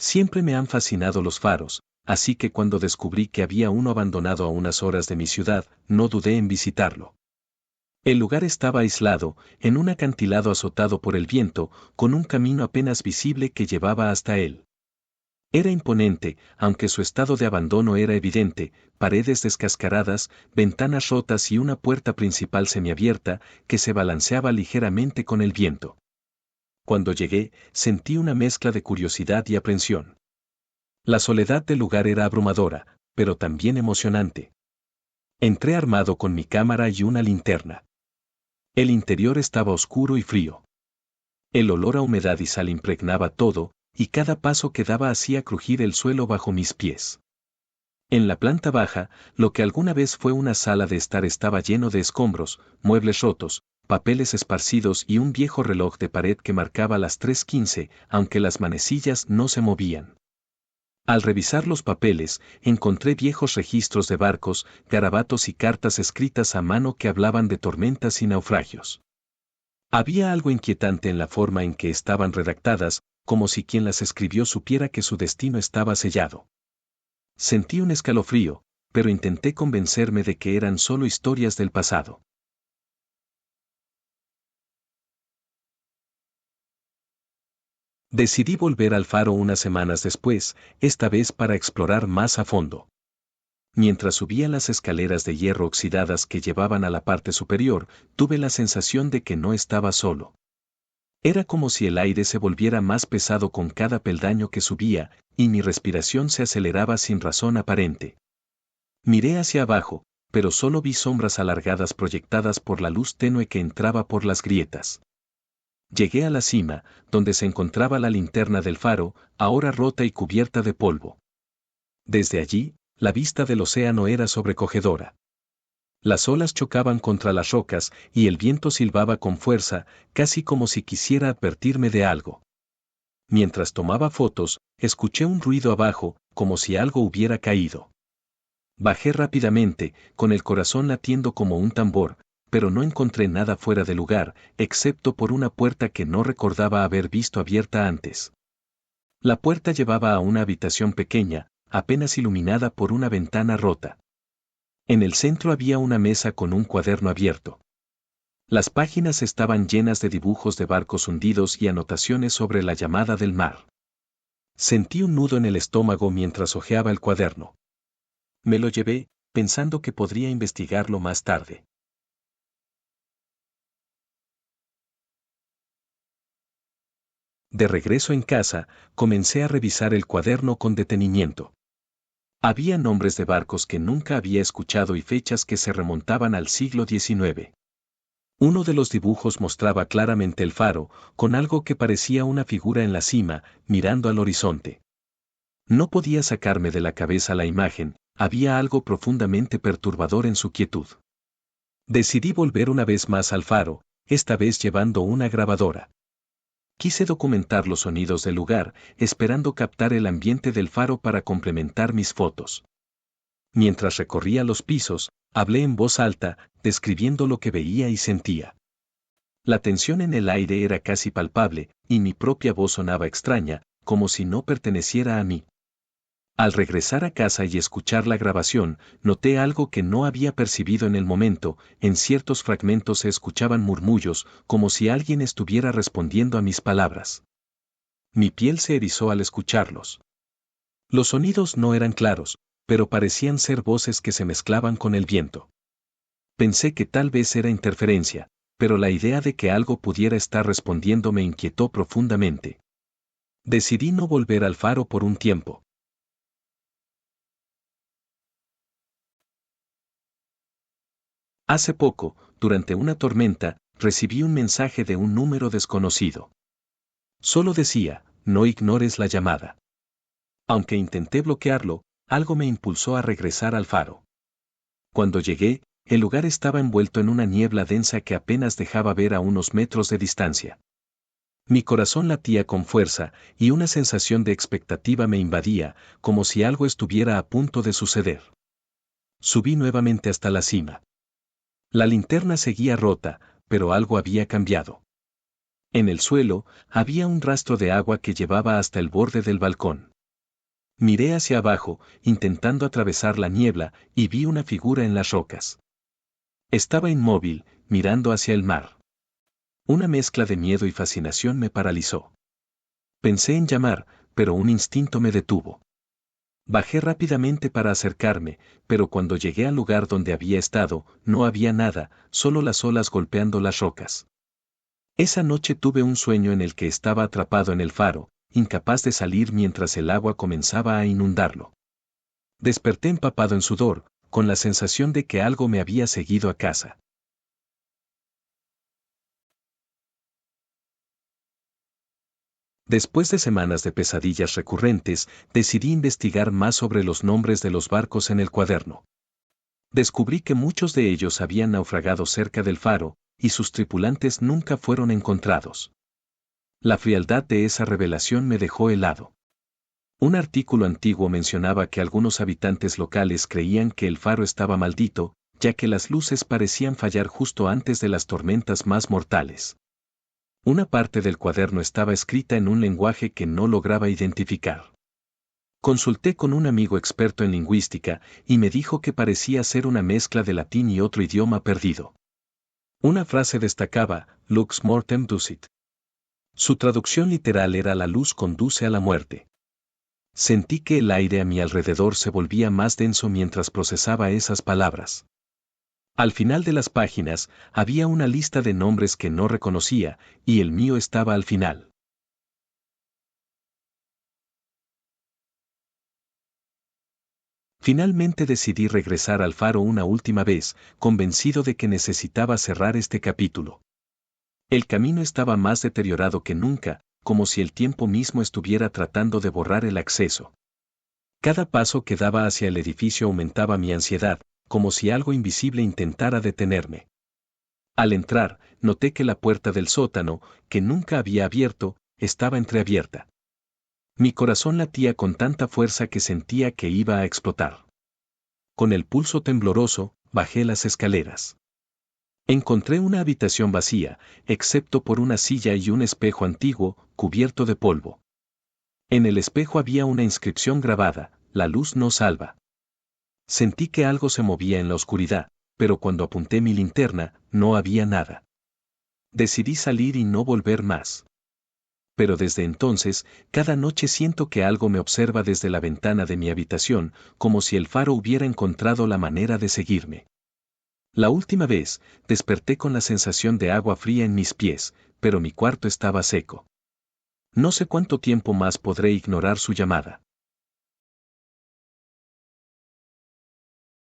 Siempre me han fascinado los faros, así que cuando descubrí que había uno abandonado a unas horas de mi ciudad, no dudé en visitarlo. El lugar estaba aislado, en un acantilado azotado por el viento, con un camino apenas visible que llevaba hasta él. Era imponente, aunque su estado de abandono era evidente, paredes descascaradas, ventanas rotas y una puerta principal semiabierta que se balanceaba ligeramente con el viento. Cuando llegué, sentí una mezcla de curiosidad y aprensión. La soledad del lugar era abrumadora, pero también emocionante. Entré armado con mi cámara y una linterna. El interior estaba oscuro y frío. El olor a humedad y sal impregnaba todo, y cada paso que daba hacía crujir el suelo bajo mis pies. En la planta baja, lo que alguna vez fue una sala de estar estaba lleno de escombros, muebles rotos, papeles esparcidos y un viejo reloj de pared que marcaba las 3:15, aunque las manecillas no se movían. Al revisar los papeles, encontré viejos registros de barcos, garabatos y cartas escritas a mano que hablaban de tormentas y naufragios. Había algo inquietante en la forma en que estaban redactadas, como si quien las escribió supiera que su destino estaba sellado. Sentí un escalofrío, pero intenté convencerme de que eran solo historias del pasado. Decidí volver al faro unas semanas después, esta vez para explorar más a fondo. Mientras subía las escaleras de hierro oxidadas que llevaban a la parte superior, tuve la sensación de que no estaba solo. Era como si el aire se volviera más pesado con cada peldaño que subía, y mi respiración se aceleraba sin razón aparente. Miré hacia abajo, pero solo vi sombras alargadas proyectadas por la luz tenue que entraba por las grietas. Llegué a la cima, donde se encontraba la linterna del faro, ahora rota y cubierta de polvo. Desde allí, la vista del océano era sobrecogedora. Las olas chocaban contra las rocas y el viento silbaba con fuerza, casi como si quisiera advertirme de algo. Mientras tomaba fotos, escuché un ruido abajo, como si algo hubiera caído. Bajé rápidamente, con el corazón latiendo como un tambor, pero no encontré nada fuera de lugar, excepto por una puerta que no recordaba haber visto abierta antes. La puerta llevaba a una habitación pequeña, apenas iluminada por una ventana rota. En el centro había una mesa con un cuaderno abierto. Las páginas estaban llenas de dibujos de barcos hundidos y anotaciones sobre la llamada del mar. Sentí un nudo en el estómago mientras hojeaba el cuaderno. Me lo llevé, pensando que podría investigarlo más tarde. De regreso en casa, comencé a revisar el cuaderno con detenimiento. Había nombres de barcos que nunca había escuchado y fechas que se remontaban al siglo XIX. Uno de los dibujos mostraba claramente el faro, con algo que parecía una figura en la cima, mirando al horizonte. No podía sacarme de la cabeza la imagen, había algo profundamente perturbador en su quietud. Decidí volver una vez más al faro, esta vez llevando una grabadora. Quise documentar los sonidos del lugar, esperando captar el ambiente del faro para complementar mis fotos. Mientras recorría los pisos, hablé en voz alta, describiendo lo que veía y sentía. La tensión en el aire era casi palpable, y mi propia voz sonaba extraña, como si no perteneciera a mí. Al regresar a casa y escuchar la grabación, noté algo que no había percibido en el momento, en ciertos fragmentos se escuchaban murmullos, como si alguien estuviera respondiendo a mis palabras. Mi piel se erizó al escucharlos. Los sonidos no eran claros, pero parecían ser voces que se mezclaban con el viento. Pensé que tal vez era interferencia, pero la idea de que algo pudiera estar respondiendo me inquietó profundamente. Decidí no volver al faro por un tiempo. Hace poco, durante una tormenta, recibí un mensaje de un número desconocido. Solo decía, no ignores la llamada. Aunque intenté bloquearlo, algo me impulsó a regresar al faro. Cuando llegué, el lugar estaba envuelto en una niebla densa que apenas dejaba ver a unos metros de distancia. Mi corazón latía con fuerza, y una sensación de expectativa me invadía, como si algo estuviera a punto de suceder. Subí nuevamente hasta la cima. La linterna seguía rota, pero algo había cambiado. En el suelo, había un rastro de agua que llevaba hasta el borde del balcón. Miré hacia abajo, intentando atravesar la niebla, y vi una figura en las rocas. Estaba inmóvil, mirando hacia el mar. Una mezcla de miedo y fascinación me paralizó. Pensé en llamar, pero un instinto me detuvo. Bajé rápidamente para acercarme, pero cuando llegué al lugar donde había estado, no había nada, solo las olas golpeando las rocas. Esa noche tuve un sueño en el que estaba atrapado en el faro, incapaz de salir mientras el agua comenzaba a inundarlo. Desperté empapado en sudor, con la sensación de que algo me había seguido a casa. Después de semanas de pesadillas recurrentes, decidí investigar más sobre los nombres de los barcos en el cuaderno. Descubrí que muchos de ellos habían naufragado cerca del faro, y sus tripulantes nunca fueron encontrados. La frialdad de esa revelación me dejó helado. Un artículo antiguo mencionaba que algunos habitantes locales creían que el faro estaba maldito, ya que las luces parecían fallar justo antes de las tormentas más mortales. Una parte del cuaderno estaba escrita en un lenguaje que no lograba identificar. Consulté con un amigo experto en lingüística y me dijo que parecía ser una mezcla de latín y otro idioma perdido. Una frase destacaba, Lux mortem ducit. Su traducción literal era la luz conduce a la muerte. Sentí que el aire a mi alrededor se volvía más denso mientras procesaba esas palabras. Al final de las páginas, había una lista de nombres que no reconocía, y el mío estaba al final. Finalmente decidí regresar al faro una última vez, convencido de que necesitaba cerrar este capítulo. El camino estaba más deteriorado que nunca, como si el tiempo mismo estuviera tratando de borrar el acceso. Cada paso que daba hacia el edificio aumentaba mi ansiedad, como si algo invisible intentara detenerme. Al entrar, noté que la puerta del sótano, que nunca había abierto, estaba entreabierta. Mi corazón latía con tanta fuerza que sentía que iba a explotar. Con el pulso tembloroso, bajé las escaleras. Encontré una habitación vacía, excepto por una silla y un espejo antiguo, cubierto de polvo. En el espejo había una inscripción grabada, la luz no salva. Sentí que algo se movía en la oscuridad, pero cuando apunté mi linterna, no había nada. Decidí salir y no volver más. Pero desde entonces, cada noche siento que algo me observa desde la ventana de mi habitación, como si el faro hubiera encontrado la manera de seguirme. La última vez, desperté con la sensación de agua fría en mis pies, pero mi cuarto estaba seco. No sé cuánto tiempo más podré ignorar su llamada.